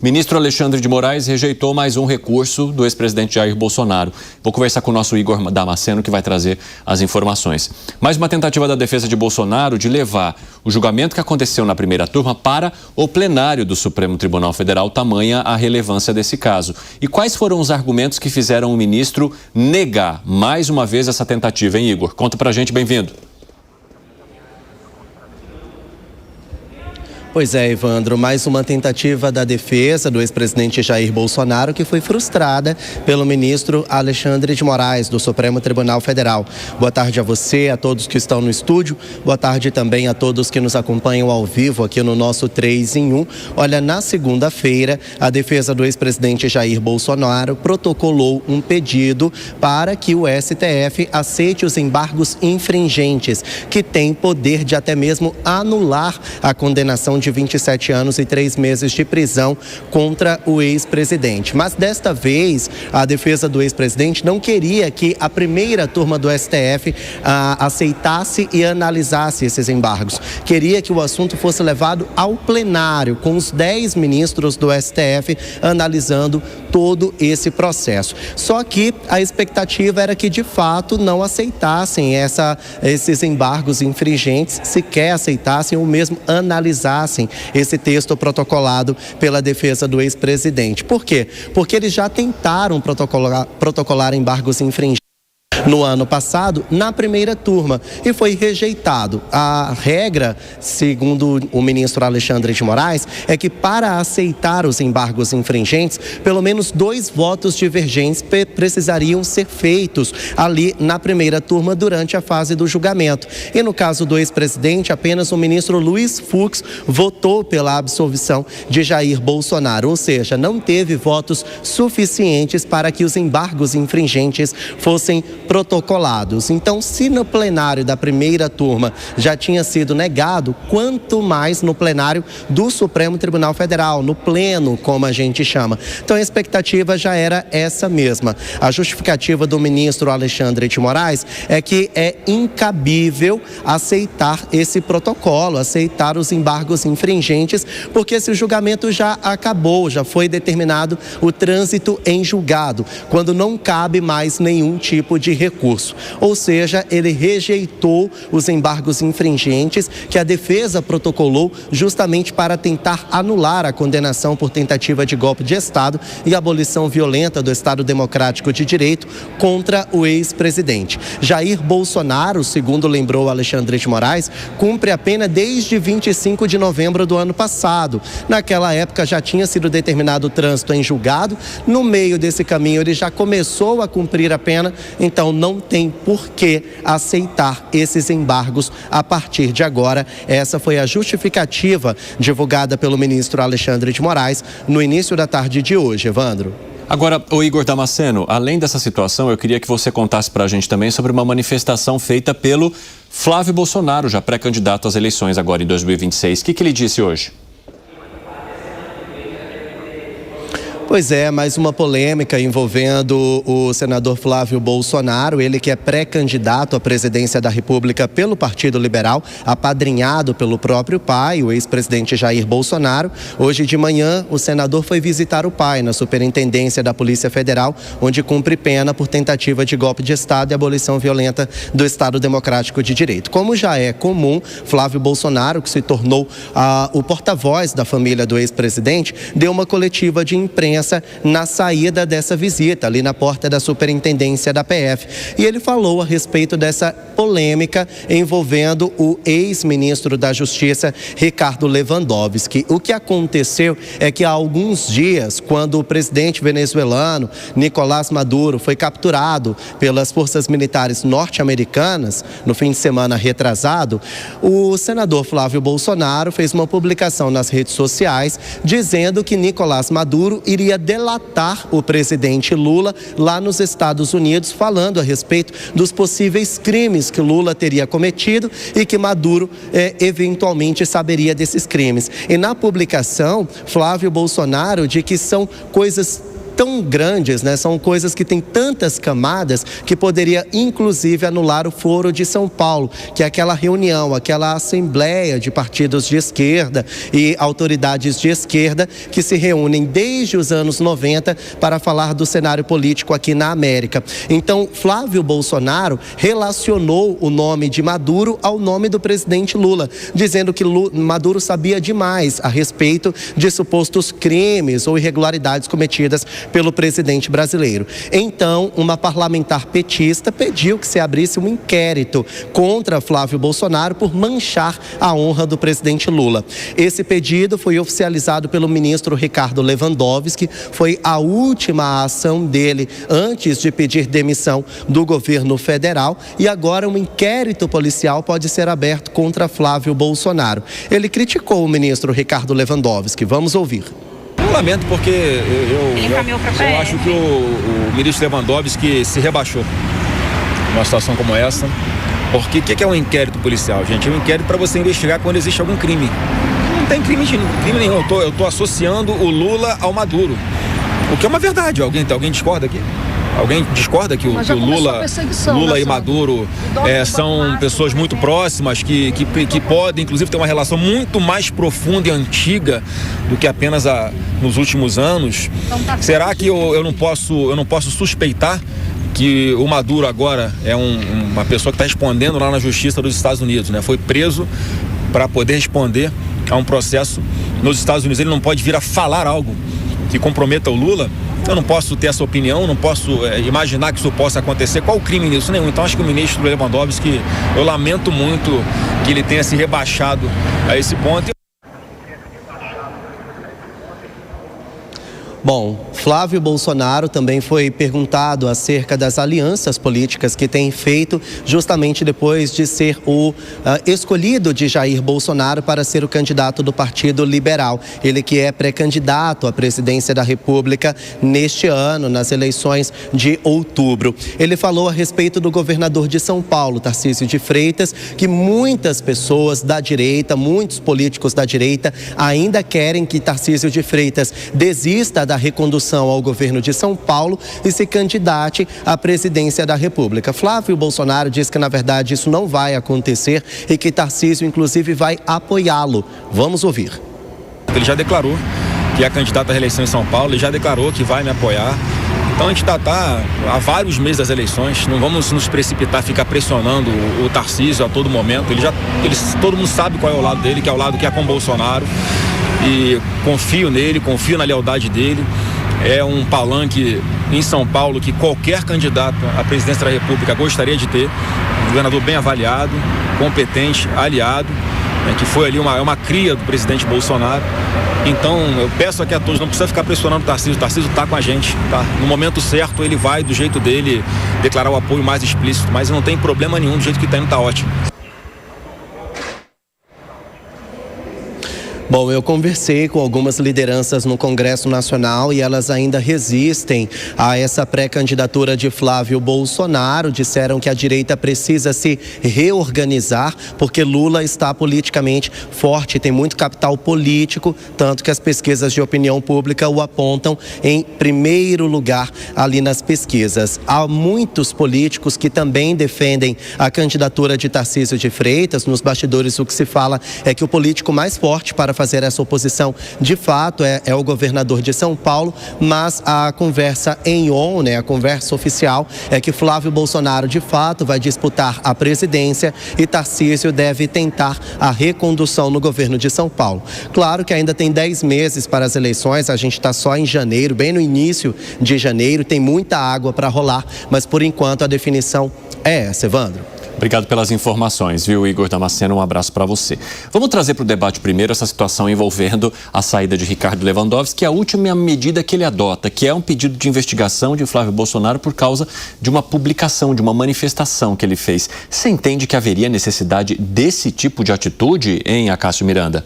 Ministro Alexandre de Moraes rejeitou mais um recurso do ex-presidente Jair Bolsonaro. Vou conversar com o nosso Igor Damasceno, que vai trazer as informações. Mais uma tentativa da defesa de Bolsonaro de levar o julgamento que aconteceu na primeira turma para o plenário do Supremo Tribunal Federal, tamanha a relevância desse caso. E quais foram os argumentos que fizeram o ministro negar mais uma vez essa tentativa, hein, Igor? Conta pra gente, bem-vindo. Pois é, Evandro, mais uma tentativa da defesa do ex-presidente Jair Bolsonaro que foi frustrada pelo ministro Alexandre de Moraes, do Supremo Tribunal Federal. Boa tarde a você, a todos que estão no estúdio. Boa tarde também a todos que nos acompanham ao vivo aqui no nosso 3 em 1. Olha, na segunda-feira, a defesa do ex-presidente Jair Bolsonaro protocolou um pedido para que o STF aceite os embargos infringentes, que tem poder de até mesmo anular a condenação de 27 anos e 3 meses de prisão contra o ex-presidente. Mas desta vez, a defesa do ex-presidente não queria que a primeira turma do STF aceitasse e analisasse esses embargos. Queria que o assunto fosse levado ao plenário, com os 10 ministros do STF analisando todo esse processo. Só que a expectativa era que, de fato, não aceitassem esses embargos infringentes, sequer aceitassem ou mesmo analisassem esse texto protocolado pela defesa do ex-presidente. Por quê? Porque eles já tentaram protocolar embargos infringentes no ano passado, na primeira turma, e foi rejeitado. A regra, segundo o ministro Alexandre de Moraes, é que para aceitar os embargos infringentes, pelo menos 2 votos divergentes precisariam ser feitos ali na primeira turma durante a fase do julgamento. E no caso do ex-presidente, apenas o ministro Luiz Fux votou pela absolvição de Jair Bolsonaro, ou seja, não teve votos suficientes para que os embargos infringentes fossem protocolados. Então, se no plenário da primeira turma já tinha sido negado, quanto mais no plenário do Supremo Tribunal Federal, no pleno, como a gente chama. Então, a expectativa já era essa mesma. A justificativa do ministro Alexandre de Moraes é que é incabível aceitar esse protocolo, aceitar os embargos infringentes, porque esse julgamento já acabou, já foi determinado o trânsito em julgado, quando não cabe mais nenhum tipo de recurso. Ou seja, ele rejeitou os embargos infringentes que a defesa protocolou justamente para tentar anular a condenação por tentativa de golpe de Estado e abolição violenta do Estado Democrático de Direito contra o ex-presidente. Jair Bolsonaro, segundo lembrou Alexandre de Moraes, cumpre a pena desde 25 de novembro do ano passado. Naquela época já tinha sido determinado o trânsito em julgado. No meio desse caminho ele já começou a cumprir a pena, então não tem por que aceitar esses embargos a partir de agora. Essa foi a justificativa divulgada pelo ministro Alexandre de Moraes no início da tarde de hoje, Evandro. Agora, o Igor Damasceno, além dessa situação, eu queria que você contasse para a gente também sobre uma manifestação feita pelo Flávio Bolsonaro, já pré-candidato às eleições agora em 2026. O que ele disse hoje? Pois é, mais uma polêmica envolvendo o senador Flávio Bolsonaro, ele que é pré-candidato à presidência da República pelo Partido Liberal, apadrinhado pelo próprio pai, o ex-presidente Jair Bolsonaro. Hoje de manhã, o senador foi visitar o pai na Superintendência da Polícia Federal, onde cumpre pena por tentativa de golpe de Estado e abolição violenta do Estado Democrático de Direito. Como já é comum, Flávio Bolsonaro, que se tornou o porta-voz da família do ex-presidente, deu uma coletiva de imprensa na saída dessa visita, ali na porta da Superintendência da PF. E ele falou a respeito dessa polêmica envolvendo o ex-ministro da Justiça, Ricardo Lewandowski. O que aconteceu é que há alguns dias, quando o presidente venezuelano, Nicolás Maduro, foi capturado pelas forças militares norte-americanas, no fim de semana retrasado, o senador Flávio Bolsonaro fez uma publicação nas redes sociais dizendo que Nicolás Maduro iria delatar o presidente Lula lá nos Estados Unidos, falando a respeito dos possíveis crimes que Lula teria cometido e que Maduro eventualmente saberia desses crimes. E na publicação, Flávio Bolsonaro diz que são coisas tão grandes, né? São coisas que têm tantas camadas que poderia inclusive anular o Foro de São Paulo, que é aquela reunião, aquela assembleia de partidos de esquerda e autoridades de esquerda que se reúnem desde os anos 90 para falar do cenário político aqui na América. Então, Flávio Bolsonaro relacionou o nome de Maduro ao nome do presidente Lula, dizendo que Maduro sabia demais a respeito de supostos crimes ou irregularidades cometidas pelo presidente brasileiro. Então, uma parlamentar petista pediu que se abrisse um inquérito contra Flávio Bolsonaro por manchar a honra do presidente Lula. Esse pedido foi oficializado pelo ministro Ricardo Lewandowski, foi a última ação dele antes de pedir demissão do governo federal, e agora um inquérito policial pode ser aberto contra Flávio Bolsonaro. Ele criticou o ministro Ricardo Lewandowski. Vamos ouvir. Eu lamento porque eu acho que o ministro Lewandowski se rebaixou numa situação como essa. Porque o que é um inquérito policial, gente? É um inquérito para você investigar quando existe algum crime. Não tem crime nenhum. Eu estou associando o Lula ao Maduro. O que é uma verdade. Alguém discorda aqui? Alguém discorda que o Lula e Maduro são pessoas muito próximas, que podem, inclusive, ter uma relação muito mais profunda e antiga do que apenas nos últimos anos? Será que eu não posso suspeitar que o Maduro agora é uma pessoa que está respondendo lá na Justiça dos Estados Unidos, né? Foi preso para poder responder a um processo nos Estados Unidos. Ele não pode vir a falar algo que comprometa o Lula. Eu não posso ter essa opinião, não posso imaginar que isso possa acontecer. Qual o crime nisso? Nenhum. Então acho que o ministro Lewandowski, eu lamento muito que ele tenha se rebaixado a esse ponto. Bom, Flávio Bolsonaro também foi perguntado acerca das alianças políticas que tem feito justamente depois de ser o escolhido de Jair Bolsonaro para ser o candidato do Partido Liberal. Ele que é pré-candidato à presidência da República neste ano, nas eleições de outubro. Ele falou a respeito do governador de São Paulo, Tarcísio de Freitas, que muitas pessoas da direita, muitos políticos da direita ainda querem que Tarcísio de Freitas desista da recondução ao governo de São Paulo e se candidate à presidência da República. Flávio Bolsonaro diz que, na verdade, isso não vai acontecer e que Tarcísio, inclusive, vai apoiá-lo. Vamos ouvir. Ele já declarou que é candidato à reeleição em São Paulo, ele já declarou que vai me apoiar. Então a gente está há vários meses das eleições, não vamos nos precipitar, ficar pressionando o Tarcísio a todo momento. Todo mundo sabe qual é o lado dele, que é o lado que é com Bolsonaro. E confio nele, confio na lealdade dele. É um palanque em São Paulo que qualquer candidato à presidência da República gostaria de ter. Um governador bem avaliado, competente, aliado, que foi ali uma cria do presidente Bolsonaro. Então eu peço aqui a todos, não precisa ficar pressionando o Tarcísio está com a gente, tá? No momento certo ele vai, do jeito dele, declarar o apoio mais explícito, mas não tem problema nenhum, do jeito que está indo, está ótimo. Bom, eu conversei com algumas lideranças no Congresso Nacional e elas ainda resistem a essa pré-candidatura de Flávio Bolsonaro. Disseram que a direita precisa se reorganizar porque Lula está politicamente forte, tem muito capital político, tanto que as pesquisas de opinião pública o apontam em primeiro lugar ali nas pesquisas. Há muitos políticos que também defendem a candidatura de Tarcísio de Freitas. Nos bastidores o que se fala é que o político mais forte para fazer essa oposição, de fato, é o governador de São Paulo, mas a conversa em on, a conversa oficial, é que Flávio Bolsonaro, de fato, vai disputar a presidência e Tarcísio deve tentar a recondução no governo de São Paulo. Claro que ainda tem 10 meses para as eleições, a gente está só em janeiro, bem no início de janeiro, tem muita água para rolar, mas por enquanto a definição é essa, Evandro. Obrigado pelas informações, viu, Igor Damasceno? Um abraço para você. Vamos trazer para o debate primeiro essa situação envolvendo a saída de Ricardo Lewandowski, que é a última medida que ele adota, que é um pedido de investigação de Flávio Bolsonaro por causa de uma publicação, de uma manifestação que ele fez. Você entende que haveria necessidade desse tipo de atitude, hein, Acácio Miranda?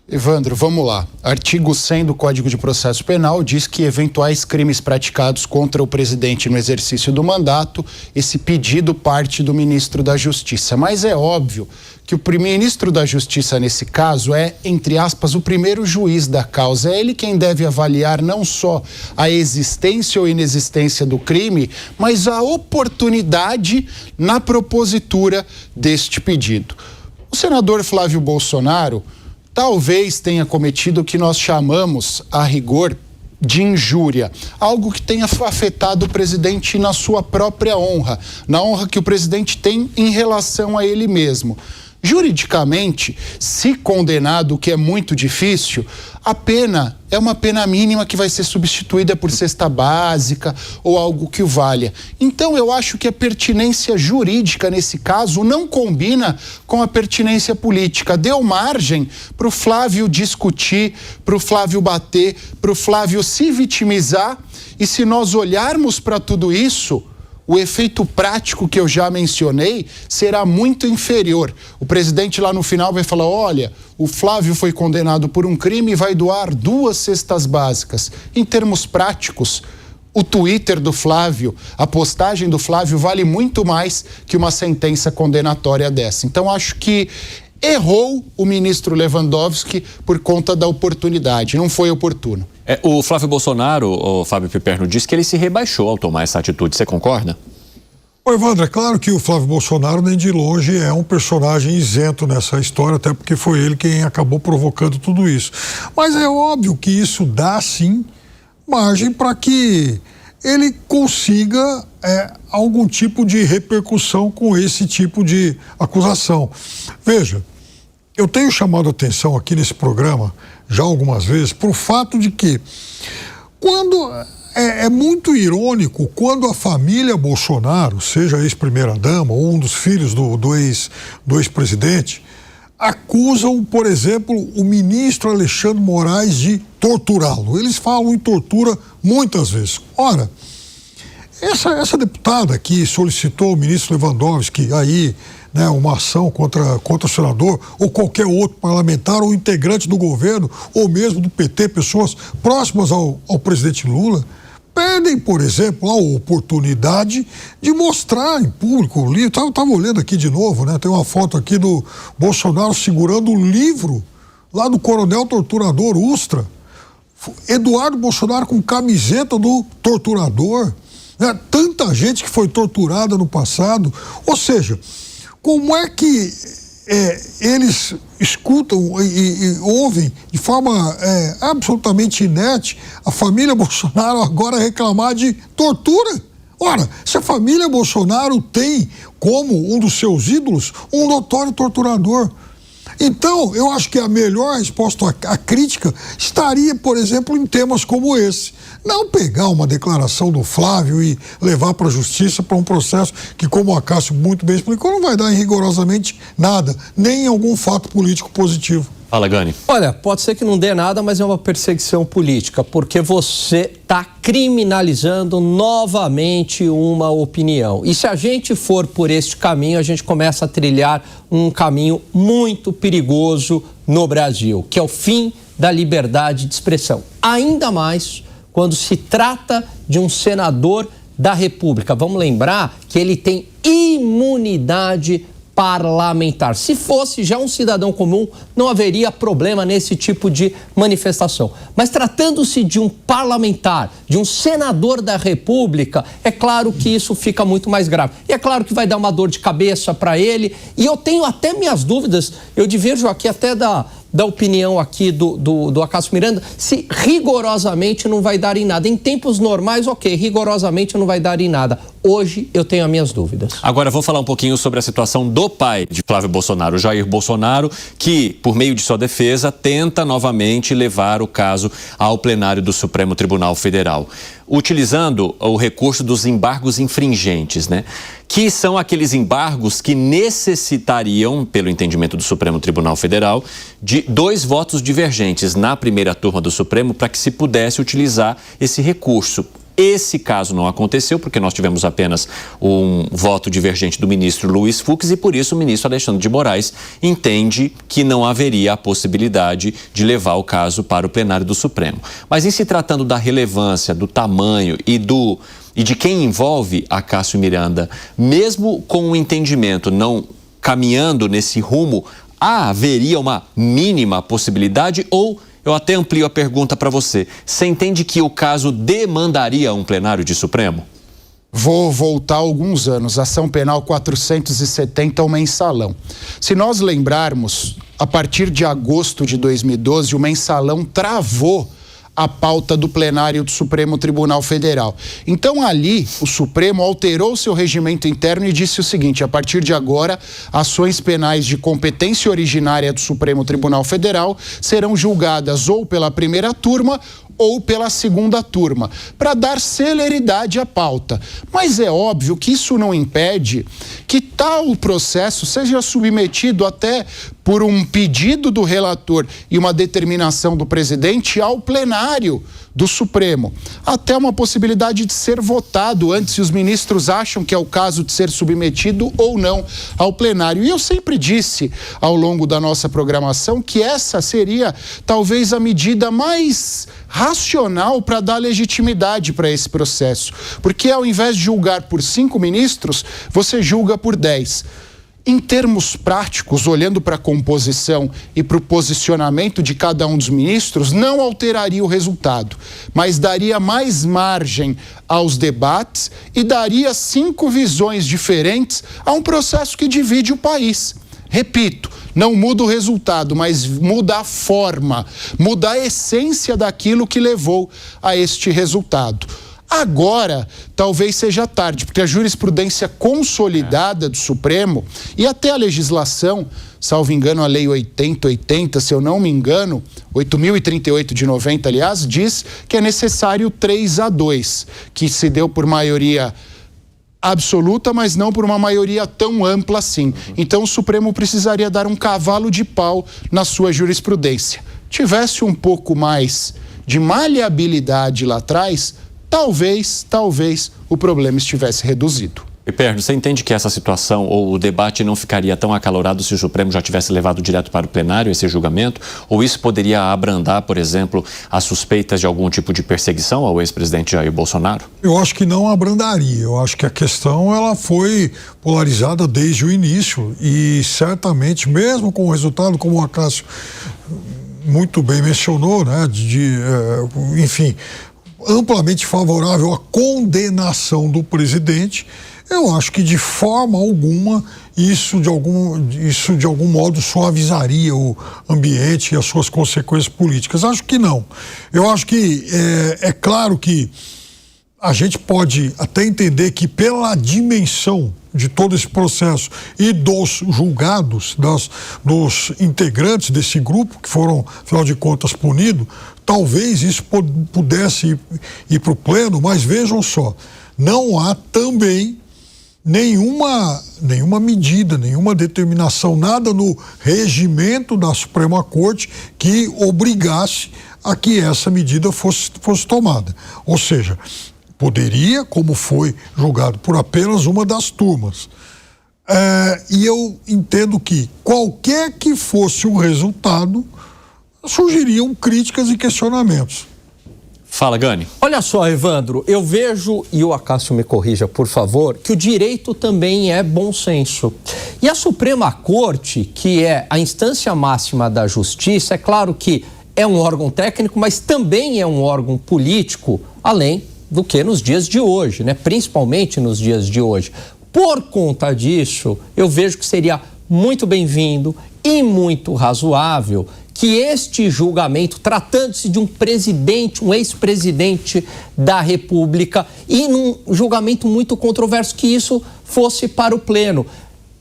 Evandro, vamos lá. Artigo 100 do Código de Processo Penal diz que eventuais crimes praticados contra o presidente no exercício do mandato, esse pedido parte do ministro da Justiça. Mas é óbvio que o ministro da Justiça, nesse caso, é, entre aspas, o primeiro juiz da causa. É ele quem deve avaliar não só a existência ou inexistência do crime, mas a oportunidade na propositura deste pedido. O senador Flávio Bolsonaro talvez tenha cometido o que nós chamamos, a rigor, de injúria, algo que tenha afetado o presidente na sua própria honra, na honra que o presidente tem em relação a ele mesmo. Juridicamente, se condenado, o que é muito difícil, a pena é uma pena mínima que vai ser substituída por cesta básica ou algo que o valha. Então, eu acho que a pertinência jurídica, nesse caso, não combina com a pertinência política. Deu margem para o Flávio discutir, para o Flávio bater, para o Flávio se vitimizar. E se nós olharmos para tudo isso, o efeito prático que eu já mencionei será muito inferior. O presidente lá no final vai falar, olha, o Flávio foi condenado por um crime e vai doar 2 cestas básicas. Em termos práticos, o Twitter do Flávio, a postagem do Flávio vale muito mais que uma sentença condenatória dessa. Então, acho que errou o ministro Lewandowski por conta da oportunidade, não foi oportuno. O Flávio Bolsonaro, o Fábio Piperno, disse que ele se rebaixou ao tomar essa atitude. Você concorda? Oi, Evandro, é claro que o Flávio Bolsonaro nem de longe é um personagem isento nessa história, até porque foi ele quem acabou provocando tudo isso. Mas é óbvio que isso dá, sim, margem para que ele consiga algum tipo de repercussão com esse tipo de acusação. Veja, eu tenho chamado a atenção aqui nesse programa, já algumas vezes, para o fato de que quando é muito irônico quando a família Bolsonaro, seja a ex-primeira-dama ou um dos filhos do ex-presidente, acusam, por exemplo, o ministro Alexandre de Moraes de torturá-lo. Eles falam em tortura muitas vezes. Ora, essa deputada que solicitou ao ministro Lewandowski aí, né, uma ação contra o senador ou qualquer outro parlamentar ou integrante do governo ou mesmo do PT, pessoas próximas ao presidente Lula, perdem, por exemplo, a oportunidade de mostrar em público. Eu estava olhando aqui de novo, né? Tem uma foto aqui do Bolsonaro segurando o livro lá do coronel torturador Ustra. Eduardo Bolsonaro com camiseta do torturador. Né? Tanta gente que foi torturada no passado. Ou seja, como é que eles escutam e ouvem de forma absolutamente inerte a família Bolsonaro agora reclamar de tortura? Ora, se a família Bolsonaro tem como um dos seus ídolos um notório torturador. Então, eu acho que a melhor resposta à crítica estaria, por exemplo, em temas como esse. Não pegar uma declaração do Flávio e levar para a justiça para um processo que, como a Cássio muito bem explicou, não vai dar em rigorosamente nada, nem em algum fato político positivo. Fala, Gani. Olha, pode ser que não dê nada, mas é uma perseguição política, porque você está criminalizando novamente uma opinião. E se a gente for por este caminho, a gente começa a trilhar um caminho muito perigoso no Brasil, que é o fim da liberdade de expressão. Ainda mais quando se trata de um senador da República. Vamos lembrar que ele tem imunidade parlamentar. Se fosse já um cidadão comum, não haveria problema nesse tipo de manifestação. Mas tratando-se de um parlamentar, de um senador da República, é claro que isso fica muito mais grave. E é claro que vai dar uma dor de cabeça para ele. E eu tenho até minhas dúvidas, eu diverjo aqui até da opinião aqui do Acácio Miranda, se rigorosamente não vai dar em nada. Em tempos normais, ok, rigorosamente não vai dar em nada. Hoje eu tenho as minhas dúvidas. Agora vou falar um pouquinho sobre a situação do pai de Flávio Bolsonaro, Jair Bolsonaro, que, por meio de sua defesa, tenta novamente levar o caso ao plenário do Supremo Tribunal Federal, utilizando o recurso dos embargos infringentes, né? Que são aqueles embargos que necessitariam, pelo entendimento do Supremo Tribunal Federal, de 2 votos divergentes na primeira turma do Supremo para que se pudesse utilizar esse recurso. Esse caso não aconteceu porque nós tivemos apenas um voto divergente do ministro Luiz Fux e por isso o ministro Alexandre de Moraes entende que não haveria a possibilidade de levar o caso para o plenário do Supremo. Mas em se tratando da relevância, do tamanho e de quem envolve a Cássio Miranda, mesmo com o entendimento não caminhando nesse rumo, haveria uma mínima possibilidade? Ou, eu até amplio a pergunta para você, você entende que o caso demandaria um plenário de Supremo? Vou voltar alguns anos, ação penal 470, o mensalão. Se nós lembrarmos, a partir de agosto de 2012, o mensalão travou a pauta do plenário do Supremo Tribunal Federal. Então ali, o Supremo alterou seu regimento interno e disse o seguinte: a partir de agora, ações penais de competência originária do Supremo Tribunal Federal serão julgadas ou pela primeira turma ou pela segunda turma, para dar celeridade à pauta. Mas é óbvio que isso não impede que tal processo seja submetido até por um pedido do relator e uma determinação do presidente ao plenário do Supremo. Até uma possibilidade de ser votado antes, se os ministros acham que é o caso de ser submetido ou não ao plenário. E eu sempre disse ao longo da nossa programação que essa seria talvez a medida mais racional para dar legitimidade para esse processo. Porque ao invés de julgar por 5 ministros, você julga por 10. Em termos práticos, olhando para a composição e para o posicionamento de cada um dos ministros, não alteraria o resultado, mas daria mais margem aos debates e daria 5 visões diferentes a um processo que divide o país. Repito, não muda o resultado, mas muda a forma, muda a essência daquilo que levou a este resultado. Agora, talvez seja tarde, porque a jurisprudência consolidada do Supremo e até a legislação, salvo engano, a Lei 8080, se eu não me engano, 8.038 de 90, aliás, diz que é necessário 3-2, que se deu por maioria absoluta, mas não por uma maioria tão ampla assim. Então, o Supremo precisaria dar um cavalo de pau na sua jurisprudência. Tivesse um pouco mais de maleabilidade lá atrás, talvez o problema estivesse reduzido. Piperno, você entende que essa situação ou o debate não ficaria tão acalorado se o Supremo já tivesse levado direto para o plenário esse julgamento? Ou isso poderia abrandar, por exemplo, as suspeitas de algum tipo de perseguição ao ex-presidente Jair Bolsonaro? Eu acho que não abrandaria. Eu acho que a questão ela foi polarizada desde o início e certamente, mesmo com o resultado, como o Acácio muito bem mencionou, né, enfim, amplamente favorável à condenação do presidente, eu acho que de forma alguma isso de algum modo suavizaria o ambiente e as suas consequências políticas. Acho que não. Eu acho que é claro que a gente pode até entender que pela dimensão de todo esse processo e dos julgados, dos integrantes desse grupo, que foram, afinal de contas, punidos, talvez isso pudesse ir para o pleno, mas vejam só, não há também nenhuma medida, nenhuma determinação, nada no regimento da Suprema Corte que obrigasse a que essa medida fosse tomada. Ou seja, poderia, como foi julgado por apenas uma das turmas. E eu entendo que qualquer que fosse o resultado, surgiriam críticas e questionamentos. Fala, Gani. Olha só, Evandro, eu vejo, e o Acácio me corrija, por favor, que o direito também é bom senso. E a Suprema Corte, que é a instância máxima da justiça, é claro que é um órgão técnico, mas também é um órgão político, além do que nos dias de hoje, né? Principalmente nos dias de hoje. Por conta disso, eu vejo que seria muito bem-vindo e muito razoável que este julgamento, tratando-se de um presidente, um ex-presidente da República, e num julgamento muito controverso, que isso fosse para o pleno.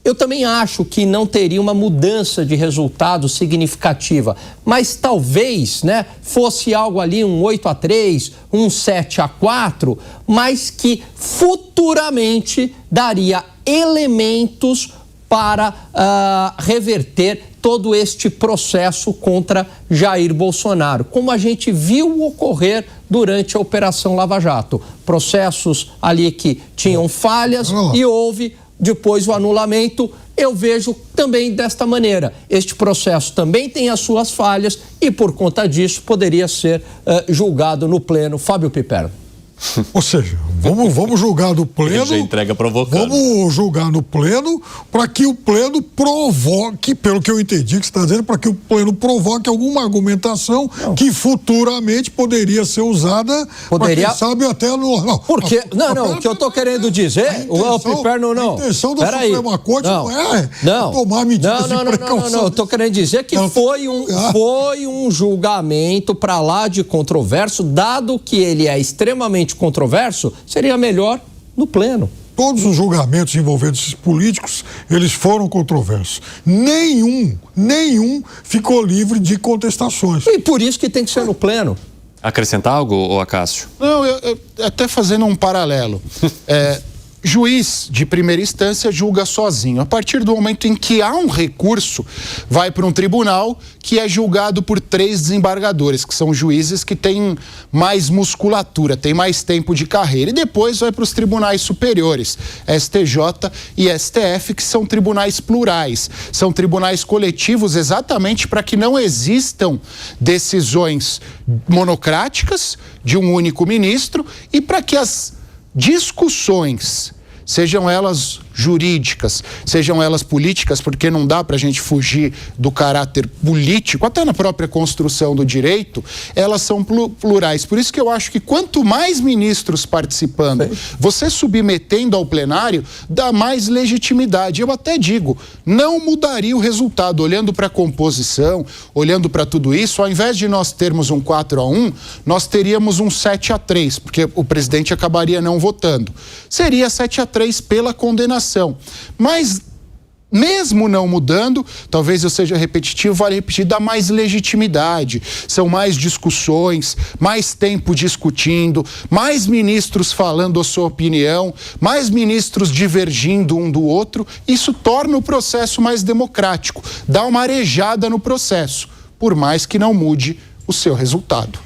Eu também acho que não teria uma mudança de resultado significativa, mas talvez, né, fosse algo ali, um 8-3, um 7-4, mas que futuramente daria elementos para reverter todo este processo contra Jair Bolsonaro, como a gente viu ocorrer durante a Operação Lava Jato. Processos ali que tinham falhas e houve depois o anulamento. Eu vejo também desta maneira. Este processo também tem as suas falhas e, por conta disso, poderia ser julgado no pleno. Fábio Piperno. Ou seja, Vamos julgar no pleno. Ele já entrega provocando. Vamos julgar no pleno para que o pleno provoque, pelo que eu entendi que você está dizendo, para que o pleno provoque alguma argumentação que futuramente poderia ser usada, poderia, quem sabe até no... Não, porque, o que eu estou querendo dizer, o Piperno não. A intenção da Suprema Corte não é tomar medidas de precaução. Não, eu estou querendo dizer que foi um julgamento para lá de controverso, dado que ele é extremamente controverso, seria melhor no pleno. Todos os julgamentos envolvendo esses políticos, eles foram controversos. Nenhum ficou livre de contestações. E por isso que tem que ser no pleno. Acrescentar algo, Acácio? Não, eu até fazendo um paralelo. Juiz de primeira instância julga sozinho. A partir do momento em que há um recurso, vai para um tribunal que é julgado por 3 desembargadores, que são juízes que têm mais musculatura, têm mais tempo de carreira. E depois vai para os tribunais superiores, STJ e STF, que são tribunais plurais. São tribunais coletivos exatamente para que não existam decisões monocráticas de um único ministro e para que as discussões, sejam elas jurídicas, sejam elas políticas, porque não dá para a gente fugir do caráter político, até na própria construção do direito, elas são plurais. Por isso que eu acho que quanto mais ministros participando, você submetendo ao plenário, dá mais legitimidade. Eu até digo, não mudaria o resultado, olhando para a composição, olhando para tudo isso, ao invés de nós termos um 4-1, nós teríamos um 7-3, porque o presidente acabaria não votando. Seria 7-3 pela condenação. Mas, mesmo não mudando, talvez eu seja repetitivo, vale repetir, dá mais legitimidade. São mais discussões, mais tempo discutindo, mais ministros falando a sua opinião, mais ministros divergindo um do outro. Isso torna o processo mais democrático, dá uma arejada no processo, por mais que não mude o seu resultado.